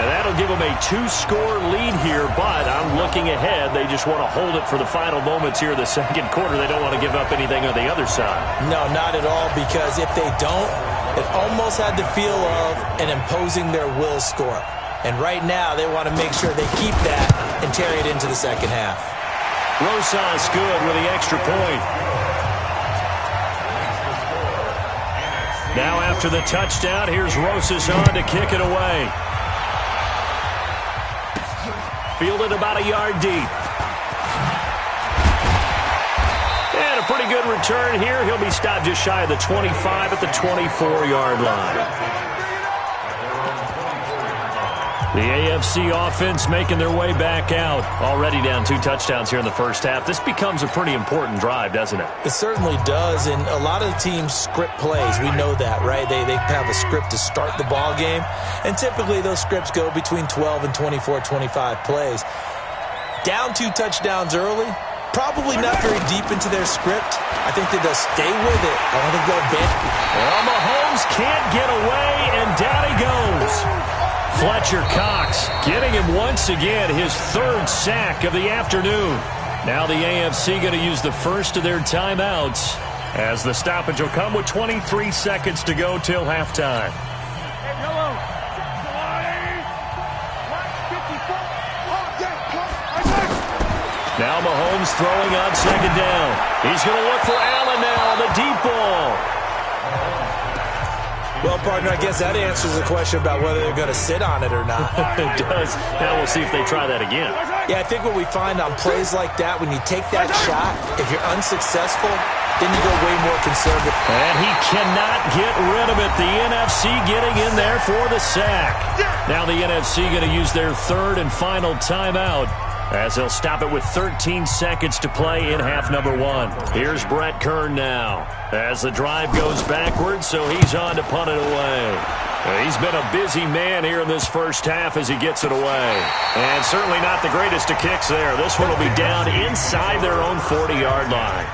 And that'll give them a 2-score lead here, but I'm looking ahead. They just want to hold it for the final moments here in the second quarter. They don't want to give up anything on the other side. No, not at all, because if they don't, it almost had the feel of an imposing their will score. And right now, they want to make sure they keep that and carry it into the second half. Rosas good with the extra point. Now after the touchdown, here's Rosas on to kick it away. Fielded about a yard deep. And a pretty good return here. He'll be stopped just shy of the 25 at the 24-yard line. The AFC offense making their way back out. Already down 2 touchdowns here in the first half. This becomes a pretty important drive, doesn't it? It certainly does, and a lot of the teams script plays. We know that, right? They have a script to start the ball game, and typically those scripts go between 12 and 24, 25 plays. Down 2 touchdowns early, probably not very deep into their script. I think they'll stay with it. I don't think they'll abandon it. Well, Mahomes can't get away, and down he goes. Fletcher Cox getting him once again his 3rd sack of the afternoon. Now the AFC going to use the first of their timeouts, as the stoppage will come with 23 seconds to go till halftime. Now Mahomes throwing on 2nd down. He's going to look for Allen now on the deep ball. Well, partner, I guess that answers the question about whether they're going to sit on it or not. It does. Now we'll see if they try that again. Yeah, I think what we find on plays like that, when you take that shot, if you're unsuccessful, then you go way more conservative. And he cannot get rid of it. The NFC getting in there for the sack. Now the NFC going to use their 3rd and final timeout, as they'll stop it with 13 seconds to play in half number 1. Here's Brett Kern now, as the drive goes backwards, so he's on to punt it away. He's been a busy man here in this first half as he gets it away. And certainly not the greatest of kicks there. This one will be down inside their own 40-yard line.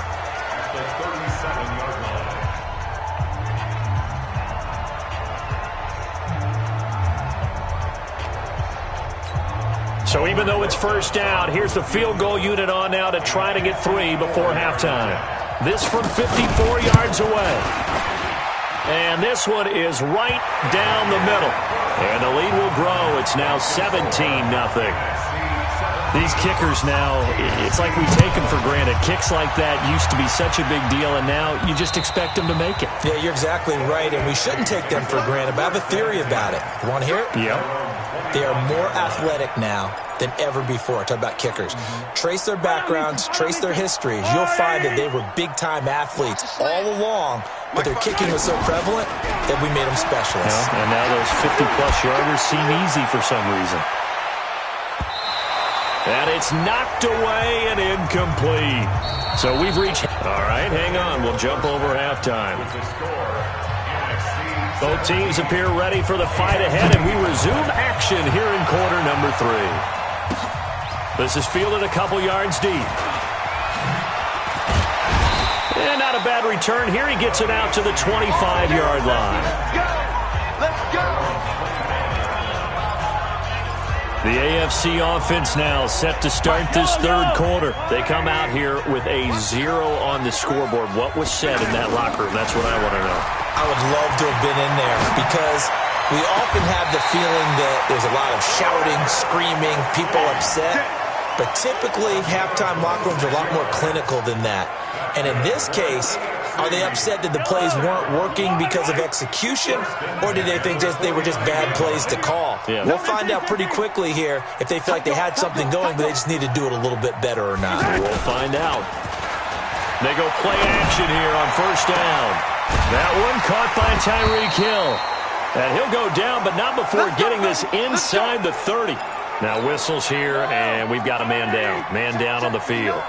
So even though it's first down, here's the field goal unit on now to try to get 3 before halftime. This from 54 yards away. And this one is right down the middle. And the lead will grow. It's now 17-0. These kickers now, it's like we take them for granted. Kicks like that used to be such a big deal, and now you just expect them to make it. Yeah, you're exactly right, and we shouldn't take them for granted, but I have a theory about it. You want to hear it? Yep. They are more athletic now than ever before. Talk about kickers. Trace their backgrounds, trace their histories. You'll find that they were big-time athletes all along, but their kicking was so prevalent that we made them specialists. Yeah, and now those 50-plus yarders seem easy for some reason. And it's knocked away and incomplete. So we've reached... All right, hang on. We'll jump over halftime. Both teams appear ready for the fight ahead, and we resume action here in quarter number 3. This is fielded a couple yards deep. And not a bad return here. He gets it out to the 25-yard line. Let's go! The AFC offense now set to start this third quarter. They come out here with a 0 on the scoreboard. What was said in that locker room? That's what I want to know. I would love to have been in there because we often have the feeling that there's a lot of shouting, screaming, people upset. But typically, halftime locker rooms are a lot more clinical than that. And in this case, are they upset that the plays weren't working because of execution, or did they think they were just bad plays to call? Yeah. We'll find out pretty quickly here if they feel like they had something going, but they just need to do it a little bit better or not. We'll find out. They go play action here on first down. That one caught by Tyreek Hill. And he'll go down, but not before getting this inside the 30. Now whistles here, and we've got a man down. Man down on the field.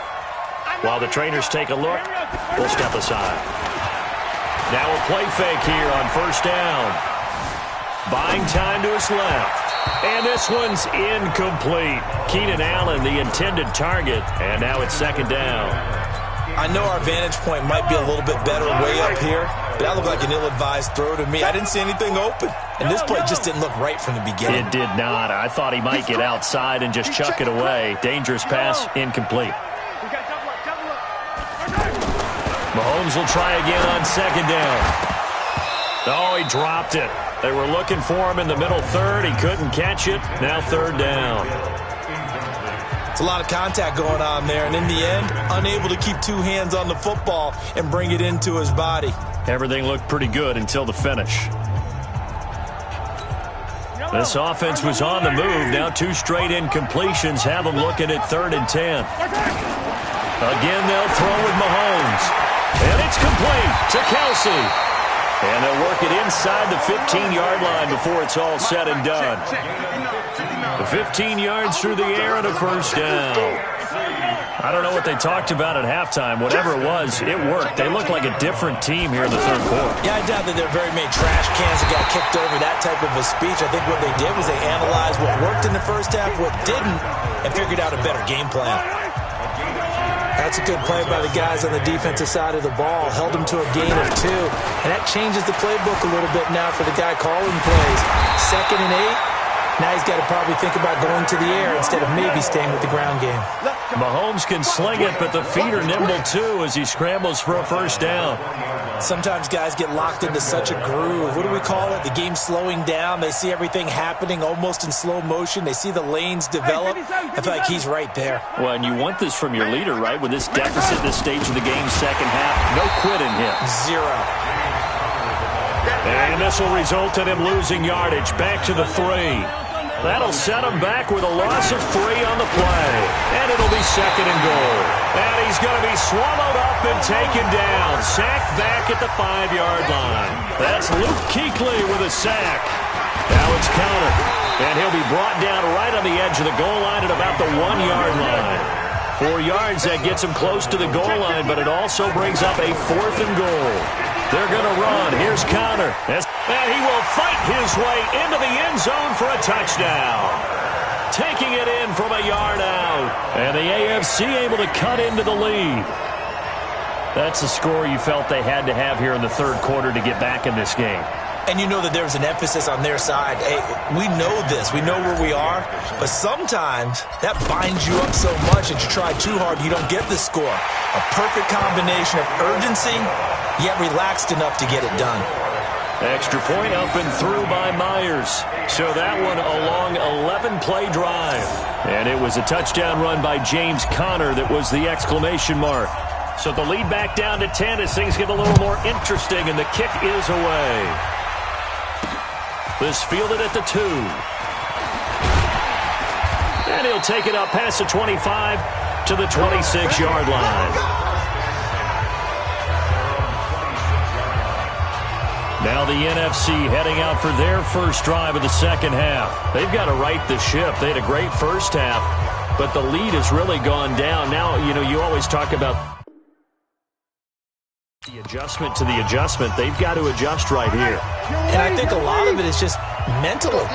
While the trainers take a look, we'll step aside. Now a play fake here on first down. Buying time to his left. And this one's incomplete. Keenan Allen, the intended target, and now it's second down. I know our vantage point might be a little bit better way up here, but that looked like an ill-advised throw to me. I didn't see anything open, and this play just didn't look right from the beginning. It did not. I thought he might get outside and just chuck it away. Dangerous pass, incomplete. Mahomes will try again on second down. Oh, he dropped it. They were looking for him in the middle third. He couldn't catch it. Now third down. It's a lot of contact going on there, and in the end, unable to keep 2 hands on the football and bring it into his body. Everything looked pretty good until the finish. This offense was on the move. Now 2 straight incompletions have them looking at 3rd and 10. Again, they'll throw with Mahomes. And it's complete to Kelsey. And they'll work it inside the 15-yard line before it's all said and done. The 15 yards through the air and a first down. I don't know what they talked about at halftime. Whatever it was, it worked. They look like a different team here in the third quarter. Yeah, I doubt that there very many trash cans that got kicked over, that type of a speech. I think what they did was they analyzed what worked in the first half, what didn't, and figured out a better game plan. That's a good play by the guys on the defensive side of the ball. Held them to a gain of 2. And that changes the playbook a little bit now for the guy calling plays. 2nd and 8. Now he's got to probably think about going to the air instead of maybe staying with the ground game. Mahomes can sling it, but the feet are nimble too as he scrambles for a first down. Sometimes guys get locked into such a groove. What do we call it? The game's slowing down. They see everything happening almost in slow motion. They see the lanes develop. I feel like he's right there. Well, and you want this from your leader, right? With this deficit, this stage of the game, second half, no quitting him. 0. And this will result in him losing yardage. Back to the 3. That'll set him back with a loss of 3 on the play. And it'll be 2nd and goal. And he's going to be swallowed up and taken down. Sacked back at the 5-yard line. That's Luke Kuechly with a sack. Now it's counter. And he'll be brought down right on the edge of the goal line at about the 1-yard line. 4 yards, that gets him close to the goal line, but it also brings up a 4th and goal. They're going to run. Here's counter. And he will fight his way into the end zone for a touchdown. Taking it in from a yard out. And the AFC able to cut into the lead. That's the score you felt they had to have here in the third quarter to get back in this game. And you know that there's an emphasis on their side. Hey, we know this. We know where we are. But sometimes that binds you up so much that you try too hard, you don't get the score. A perfect combination of urgency, yet relaxed enough to get it done. Extra point up and through by Myers. So that one a long 11-play drive. And it was a touchdown run by James Conner that was the exclamation mark. So the lead back down to 10 as things get a little more interesting, and the kick is away. This fielded at the 2. And he'll take it up past the 25 to the 26-yard line. Now the NFC heading out for their first drive of the second half. They've got to right the ship. They had a great first half, but the lead has really gone down. Now, you always talk about the adjustment to the adjustment. They've got to adjust right here. And I think a lot of it is just mentally.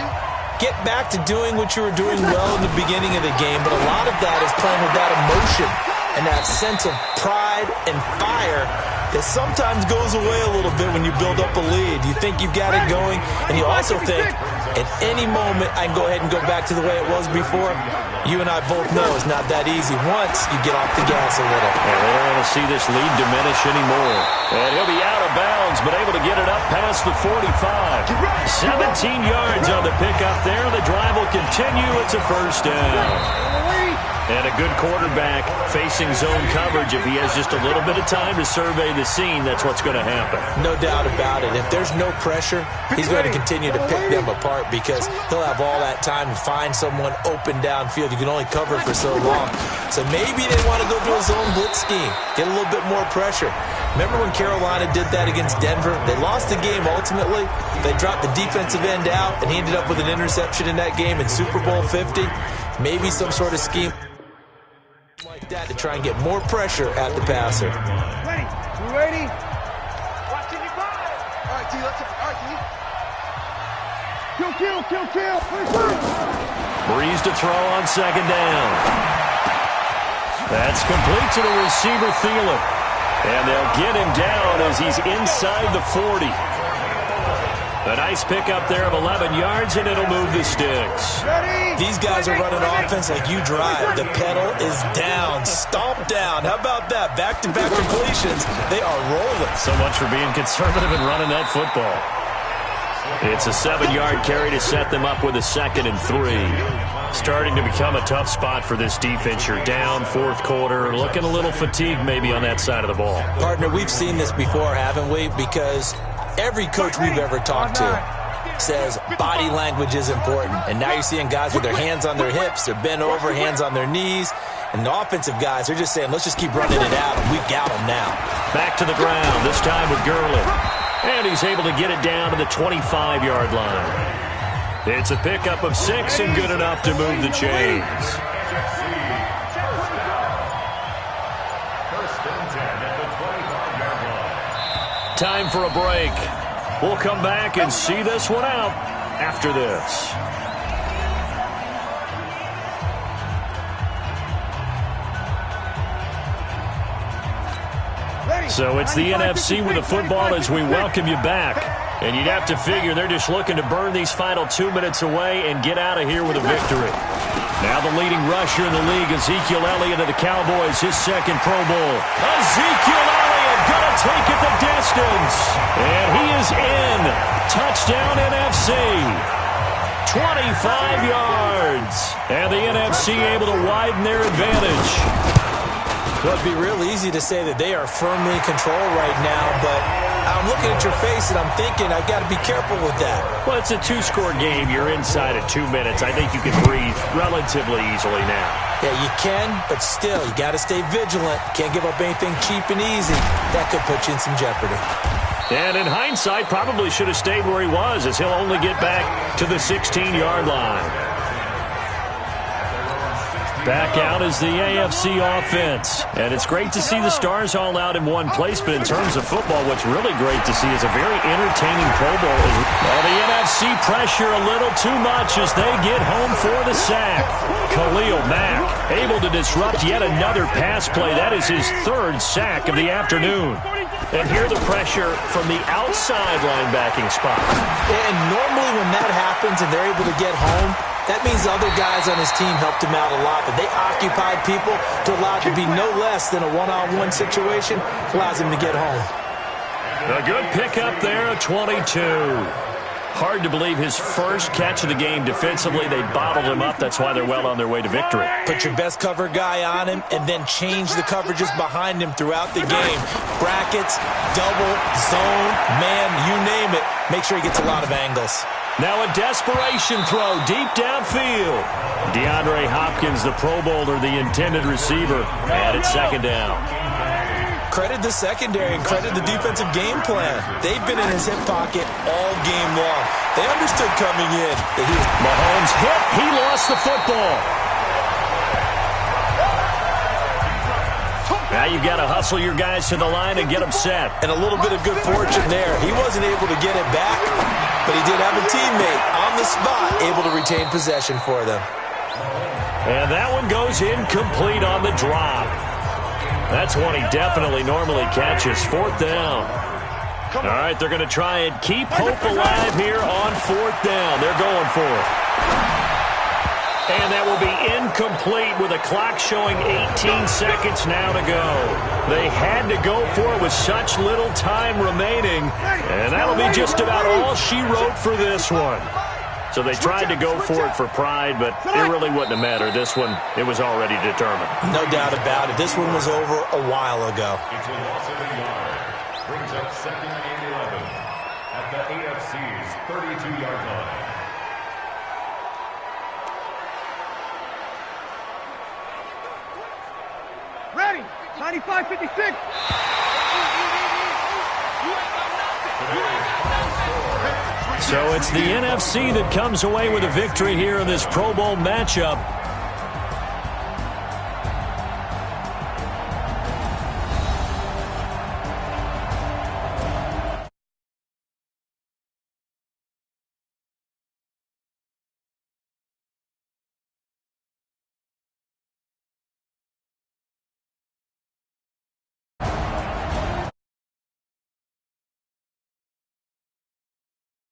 Get back to doing what you were doing well in the beginning of the game, but a lot of that is playing with that emotion and that sense of pride and fire that sometimes goes away a little bit when you build up a lead. You think you've got it going, and you also think at any moment I can go ahead and go back to the way it was before. You and I both know it's not that easy once you get off the gas a little. And they don't want to see this lead diminish anymore. And he'll be out of bounds, but able to get it up past the 45. 17 yards on the pickup there. The drive will continue. It's a first down. And a good quarterback facing zone coverage. If he has just a little bit of time to survey the scene, that's what's going to happen. No doubt about it. If there's no pressure, he's going to continue to pick them apart because he'll have all that time to find someone open downfield. You can only cover for so long. So maybe they want to go to a zone blitz scheme, get a little bit more pressure. Remember when Carolina did that against Denver? They lost the game ultimately. They dropped the defensive end out, and he ended up with an interception in that game in Super Bowl 50. Maybe some sort of scheme like that to try and get more pressure at the passer. Ready? You ready? Watching your ball. All right, T. Kill. Breeze to throw on second down. That's complete to the receiver, Thielen. And they'll get him down as he's inside the 40. A nice pickup there of 11 yards, and it'll move the sticks. These guys are running offense like you drive. The pedal is down, stomped down. How about that? Back-to-back completions. They are rolling. So much for being conservative and running that football. It's a 7-yard carry to set them up with a 2nd and 3. Starting to become a tough spot for this defense. You're down fourth quarter, looking a little fatigued maybe on that side of the ball. Partner, we've seen this before, haven't we? Because every coach we've ever talked to says body language is important. And now you're seeing guys with their hands on their hips, they're bent over, hands on their knees. And the offensive guys, they're just saying, let's just keep running it out, and we've got them now. Back to the ground, this time with Gurley. And he's able to get it down to the 25-yard line. It's a pickup of 6 and good enough to move the chains. Time for a break. We'll come back and see this one out after this. So it's the NFC with the football as we welcome you back. And you'd have to figure they're just looking to burn these final 2 minutes away and get out of here with a victory. Now the leading rusher in the league, Ezekiel Elliott of the Cowboys, his second Pro Bowl. Ezekiel Elliott gonna take it the distance. And he is in. Touchdown NFC. 25 yards. And the NFC able to widen their advantage. Well, it'd be real easy to say that they are firmly in control right now, but I'm looking at your face and I'm thinking I've got to be careful with that. Well, it's a 2-score game. You're inside of 2 minutes. I think you can breathe relatively easily now. Yeah, you can, but still, you got to stay vigilant. Can't give up anything cheap and easy. That could put you in some jeopardy. And in hindsight, probably should have stayed where he was, as he'll only get back to the 16-yard line. Back out is the AFC offense. And it's great to see the stars all out in one place, but in terms of football, what's really great to see is a very entertaining Pro Bowl. Well, the NFC pressure a little too much as they get home for the sack. Khalil Mack able to disrupt yet another pass play. That is his third sack of the afternoon. And here the pressure from the outside linebacking spot. And normally when that happens and they're able to get home, that means other guys on his team helped him out a lot. But they occupied people to allow it to be no less than a one-on-one situation. Allows him to get home. A good pickup there, a 22. Hard to believe his first catch of the game defensively. They bottled him up. That's why they're well on their way to victory. Put your best cover guy on him and then change the coverages behind him throughout the game. Brackets, double, zone, man, you name it. Make sure he gets a lot of angles. Now a desperation throw deep downfield. DeAndre Hopkins, the Pro Bowler, the intended receiver, and it's second down. Credit the secondary and credit the defensive game plan. They've been in his hip pocket all game long. They understood coming in that he was... Mahomes hit. He lost the football. Now you've got to hustle your guys to the line and get them set. And a little bit of good fortune there. He wasn't able to get it back, but he did have a teammate on the spot able to retain possession for them. And that one goes incomplete on the drop. That's one he definitely normally catches. Fourth down. All right, they're going to try and keep hope alive here on fourth down. They're going for it. And that will be incomplete with a clock showing 18 seconds now to go. They had to go for it with such little time remaining. And that'll be just about all she wrote for this one. So they tried to go for it for pride, but it really wouldn't have mattered. This one, it was already determined. No doubt about it. This one was over a while ago. Brings up second and 11 at the AFC's 32-yard line. Ready, 95-56. So it's the NFC that comes away with a victory here in this Pro Bowl matchup.